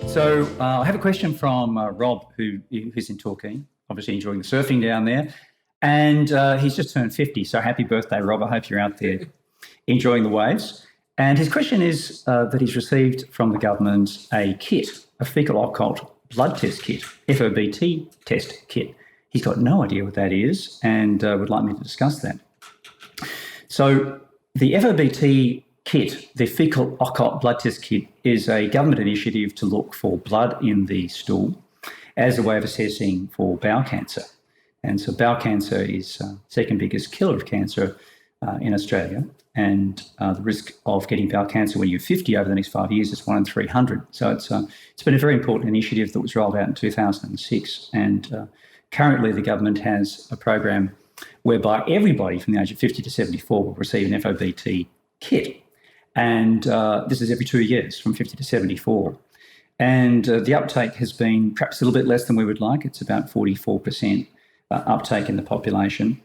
So I have a question from Rob, who's in Torquay, obviously enjoying the surfing down there. And he's just turned 50. So happy birthday, Rob. I hope you're out there enjoying the waves. And his question is that he's received from the government a kit, a faecal occult blood test kit, FOBT test kit. He's got no idea what that is and would like me to discuss that. So the FOBT kit, the faecal occult blood test kit, is a government initiative to look for blood in the stool as a way of assessing for bowel cancer. And so bowel cancer is second biggest killer of cancer in Australia. And the risk of getting bowel cancer when you're 50 over the next 5 years is 1 in 300. So it's been a very important initiative that was rolled out in 2006. And currently the government has a program whereby everybody from the age of 50 to 74 will receive an FOBT kit. And this is every 2 years from 50 to 74. And the uptake has been perhaps a little bit less than we would like. It's about 44% uptake in the population.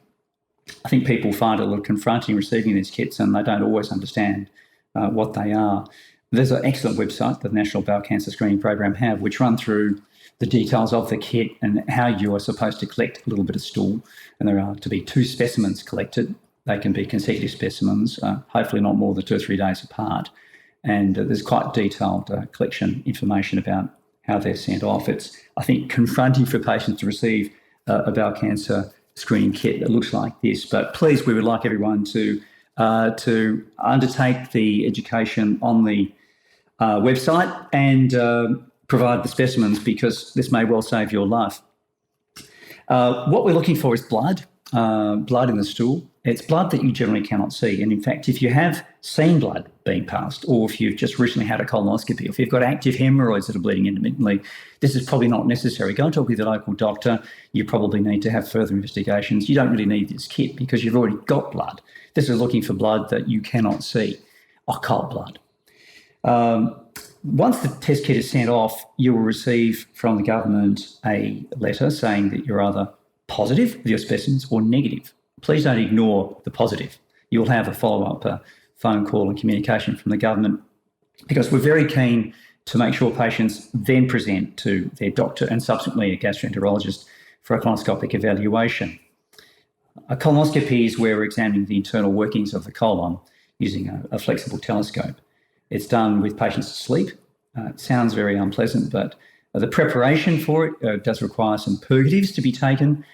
I think people find it a little confronting receiving these kits and they don't always understand what they are. There's an excellent website that the National Bowel Cancer Screening Program have, which run through the details of the kit and how you are supposed to collect a little bit of stool. And there are to be 2 specimens collected. They can be consecutive specimens, hopefully not more than 2 or 3 days apart. And there's quite detailed collection information about how they're sent off. It's, I think, confronting for patients to receive a bowel cancer screening kit that looks like this. But please, we would like everyone to undertake the education on the website and provide the specimens, because this may well save your life. What we're looking for is blood in the stool. It's blood that you generally cannot see. And in fact, if you have seen blood being passed, or if you've just recently had a colonoscopy, or if you've got active haemorrhoids that are bleeding intermittently, this is probably not necessary. Go and talk with your local doctor. You probably need to have further investigations. You don't really need this kit because you've already got blood. This is looking for blood that you cannot see, occult blood. Once the test kit is sent off, you will receive from the government a letter saying that you're either positive with your specimens or negative. Please don't ignore the positive. You'll have a follow-up phone call and communication from the government, because we're very keen to make sure patients then present to their doctor and subsequently a gastroenterologist for a colonoscopic evaluation. A colonoscopy is where we're examining the internal workings of the colon using a flexible telescope. It's done with patients asleep. It sounds very unpleasant, but the preparation for it does require some purgatives to be taken.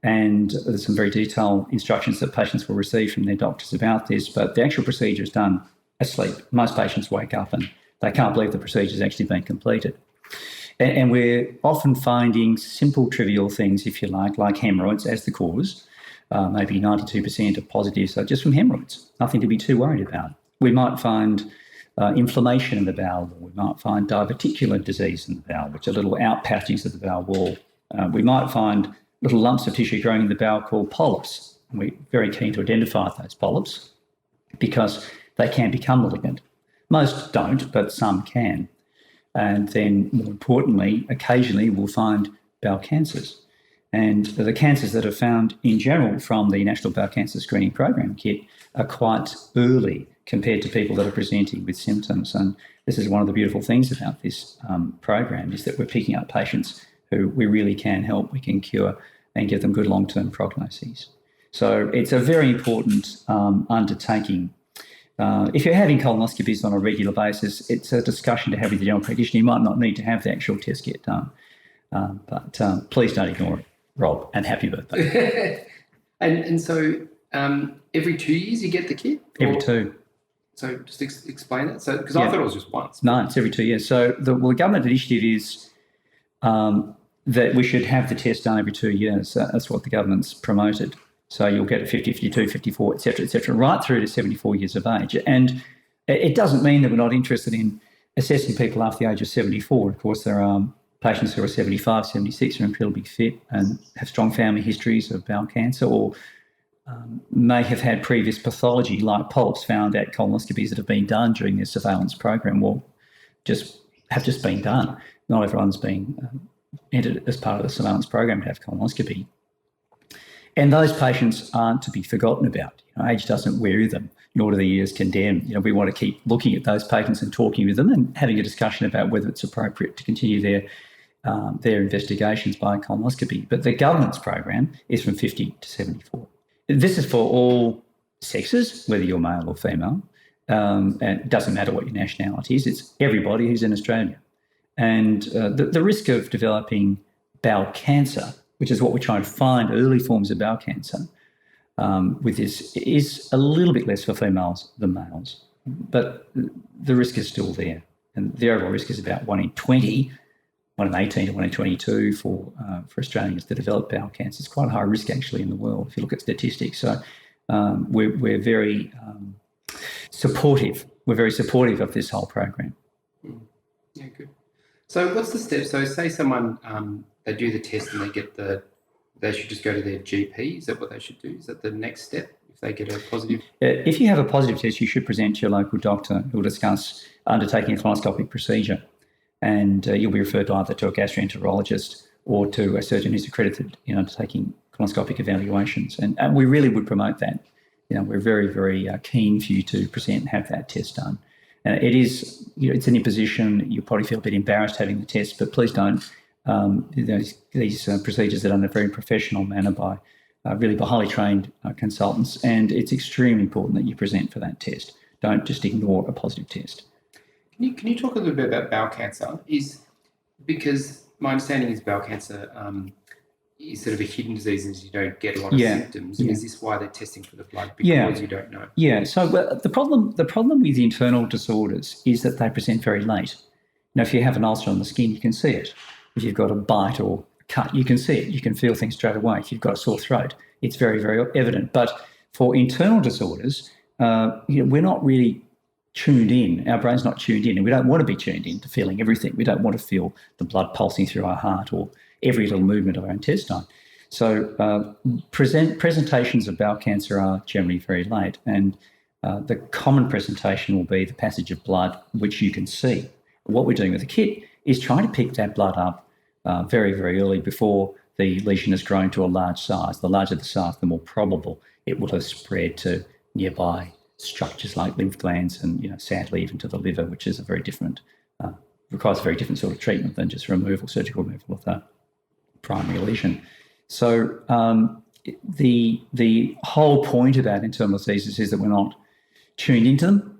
And there's some very detailed instructions that patients will receive from their doctors about this, but the actual procedure is done asleep. Most patients wake up and they can't believe the procedure has actually been completed. And we're often finding simple, trivial things, if you like hemorrhoids as the cause. Maybe 92% of positives are just from hemorrhoids, nothing to be too worried about. We might find inflammation in the bowel, or we might find diverticular disease in the bowel, which are little outpouchings of the bowel wall. We might find little lumps of tissue growing in the bowel called polyps. And we're very keen to identify those polyps because they can become malignant. Most don't, but some can. And then, more importantly, occasionally we'll find bowel cancers. And the cancers that are found in general from the National Bowel Cancer Screening Program kit are quite early compared to people that are presenting with symptoms. And this is one of the beautiful things about this program, is that we're picking up patients who we really can help, we can cure and give them good long-term prognoses. So it's a very important undertaking. If you're having colonoscopies on a regular basis, it's a discussion to have with the general practitioner. You might not need to have the actual test kit done, but please don't ignore it, Rob, and happy birthday. and so every 2 years you get the kit? Every 2. So just explain that. So because I thought it was just once. No, it's every 2 years. So the government initiative is that we should have the test done every 2 years. That's what the government's promoted. So you'll get it 50, 52, 54, et cetera, right through to 74 years of age. And it doesn't mean that we're not interested in assessing people after the age of 74. Of course, there are patients who are 75, 76 who are incredibly fit and have strong family histories of bowel cancer, or may have had previous pathology like polyps found at colonoscopies that have been done during their surveillance program, or have just been done. Not everyone's been entered as part of the surveillance program to have colonoscopy. And those patients aren't to be forgotten about. Age doesn't weary them. nor do the ES condemn. We want to keep looking at those patients and talking with them and having a discussion about whether it's appropriate to continue their investigations by colonoscopy. But the government's program is from 50 to 74. This is for all sexes, whether you're male or female, and it doesn't matter what your nationality is. It's everybody who's in Australia. And the risk of developing bowel cancer, which is what we're trying to find, early forms of bowel cancer, with this is a little bit less for females than males, but the risk is still there. And the overall risk is about 1 in 20, 1 in 18 to 1 in 22 for Australians to develop bowel cancer. It's quite a high risk actually in the world if you look at statistics. So we're very supportive. We're very supportive of this whole program. Yeah, good. So what's the step? So say someone, they do the test and they should just go to their GP. Is that what they should do? Is that the next step if they get a positive? If you have a positive test, you should present to your local doctor who will discuss undertaking a colonoscopic procedure. And you'll be referred either to a gastroenterologist or to a surgeon who's accredited in undertaking colonoscopic evaluations. And we really would promote that. We're very, very keen for you to present and have that test done. It is, it's an imposition. You probably feel a bit embarrassed having the test, but please don't. These procedures are done in a very professional manner by highly trained consultants, and it's extremely important that you present for that test. Don't just ignore a positive test. Can you talk a little bit about bowel cancer? Because my understanding is bowel cancer is sort of a hidden disease, and you don't get a lot of symptoms. Yeah. Is this why they're testing for the blood? Because you don't know. Yeah. So the problem with internal disorders is that they present very late. If you have an ulcer on the skin, you can see it. If you've got a bite or a cut, you can see it. You can feel things straight away. If you've got a sore throat, it's very, very evident. But for internal disorders, we're not really tuned in. Our brain's not tuned in, and we don't want to be tuned in to feeling everything. We don't want to feel the blood pulsing through our heart or every little movement of our intestine. So presentations of bowel cancer are generally very late, and the common presentation will be the passage of blood, which you can see. What we're doing with the kit is trying to pick that blood up very, very early before the lesion has grown to a large size. The larger the size, the more probable it will have spread to nearby structures like lymph glands and, sadly, even to the liver, which is requires a very different sort of treatment than just surgical removal of the primary lesion. So the whole point about internal diseases is that we're not tuned into them.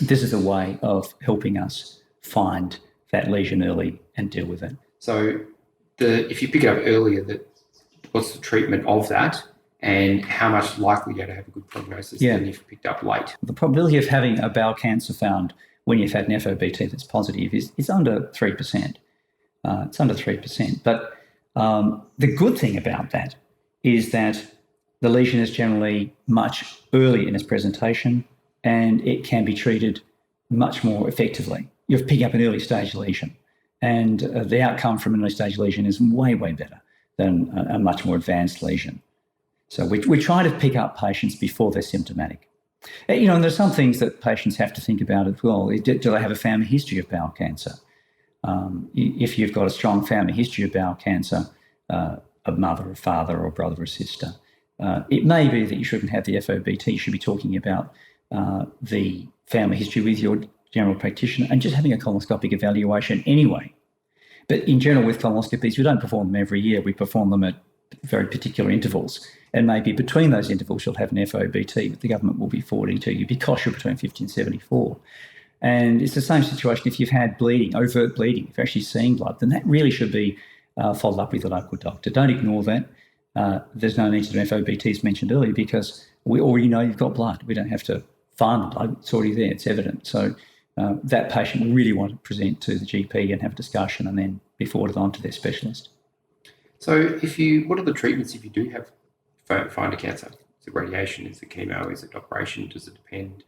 This is a way of helping us find that lesion early and deal with it. So if you pick it up earlier, what's the treatment of that, and how much likely you're to have a good prognosis than if you picked up late? The probability of having a bowel cancer found when you've had an FOBT that's positive is under 3%. It's under 3%. But the good thing about that is that the lesion is generally much earlier in its presentation, and it can be treated much more effectively. You're picking up an early stage lesion, and the outcome from an early stage lesion is way, way better than a much more advanced lesion. So we try to pick up patients before they're symptomatic. And there's some things that patients have to think about as well. Do they have a family history of bowel cancer? If you've got a strong family history of bowel cancer, a mother, a father, or a brother or sister, it may be that you shouldn't have the FOBT. You should be talking about the family history with your general practitioner and just having a colonoscopic evaluation anyway. But in general, with colonoscopies, we don't perform them every year. We perform them at very particular intervals. And maybe between those intervals, you'll have an FOBT that the government will be forwarding to you because you're between 50 and 74. And it's the same situation if you've had bleeding, overt bleeding, if you're actually seeing blood, then that really should be followed up with a local doctor. Don't ignore that. There's no need to do FOBT, as mentioned earlier, because we already know you've got blood. We don't have to find the blood. It's already there. It's evident. So that patient will really want to present to the GP and have a discussion and then be forwarded on to their specialist. So what are the treatments if you do find a cancer? Is it radiation? Is it chemo? Is it operation? Does it depend?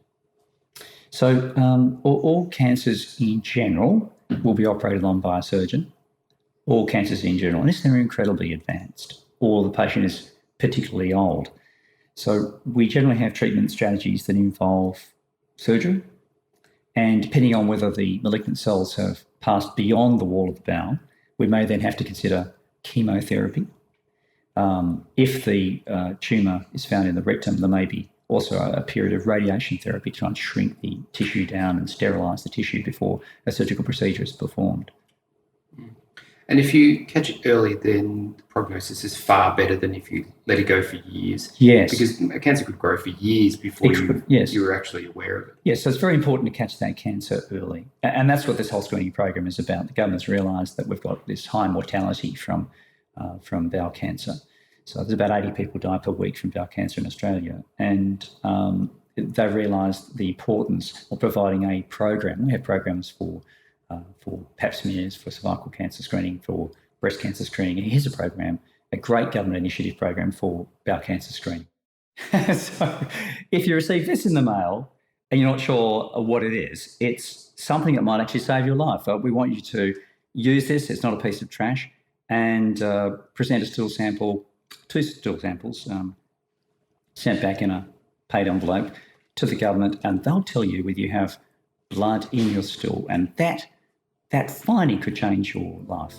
So all cancers in general will be operated on by a surgeon. All cancers in general, unless they're incredibly advanced or the patient is particularly old. So we generally have treatment strategies that involve surgery, and depending on whether the malignant cells have passed beyond the wall of the bowel, we may then have to consider chemotherapy. If the tumour is found in the rectum, there may be also a period of radiation therapy to try and shrink the tissue down and sterilise the tissue before a surgical procedure is performed. And if you catch it early, then the prognosis is far better than if you let it go for years. Yes. Because a cancer could grow for years before you were actually aware of it. Yes, so it's very important to catch that cancer early. And that's what this whole screening program is about. The government's realised that we've got this high mortality from bowel cancer. So there's about 80 people die per week from bowel cancer in Australia. And they realised the importance of providing a program. We have programs for pap smears, for cervical cancer screening, for breast cancer screening. And here's a program, a great government initiative program for bowel cancer screening. So if you receive this in the mail and you're not sure what it is, it's something that might actually save your life. We want you to use this. It's not a piece of trash. And present a stool sample, 2 stool samples, sent back in a paid envelope to the government, and they'll tell you whether you have blood in your stool. And that finding could change your life.